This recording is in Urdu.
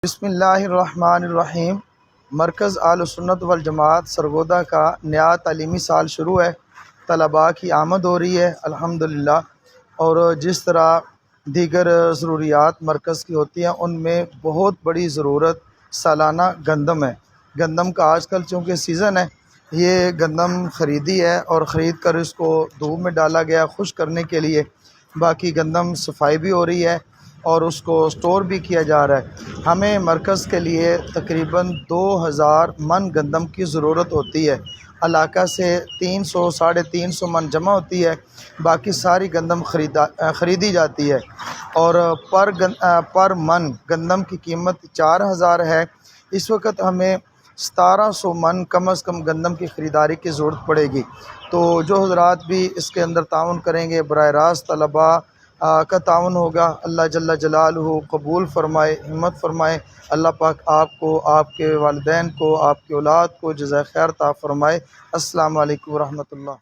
بسم اللہ الرحمن الرحیم۔ مرکز اہل سنت والجماعت سرگودا کا نیا تعلیمی سال شروع ہے۔ طلباء کی آمد ہو رہی ہے الحمدللہ، اور جس طرح دیگر ضروریات مرکز کی ہوتی ہیں ان میں بہت بڑی ضرورت سالانہ گندم ہے۔ گندم کا آج کل چونکہ سیزن ہے، یہ گندم خریدی ہے اور خرید کر اس کو دھوپ میں ڈالا گیا خشک کرنے کے لیے۔ باقی گندم صفائی بھی ہو رہی ہے اور اس کو سٹور بھی کیا جا رہا ہے۔ ہمیں مرکز کے لیے تقریباً 2000 من گندم کی ضرورت ہوتی ہے۔ علاقہ سے 300 ساڑھے 300 من جمع ہوتی ہے، باقی ساری گندم خریدی جاتی ہے، اور پر من گندم کی قیمت 4000 ہے۔ اس وقت ہمیں 1700 من کم از کم گندم کی خریداری کی ضرورت پڑے گی۔ تو جو حضرات بھی اس کے اندر تعاون کریں گے، براہ راست طلباء کا تعاون ہوگا، اللہ جل جلالہ قبول فرمائے، ہمت فرمائے۔ اللہ پاک آپ کو، آپ کے والدین کو، آپ کی اولاد کو جزائے خیر عطا فرمائے۔ السلام علیکم ورحمۃ اللہ۔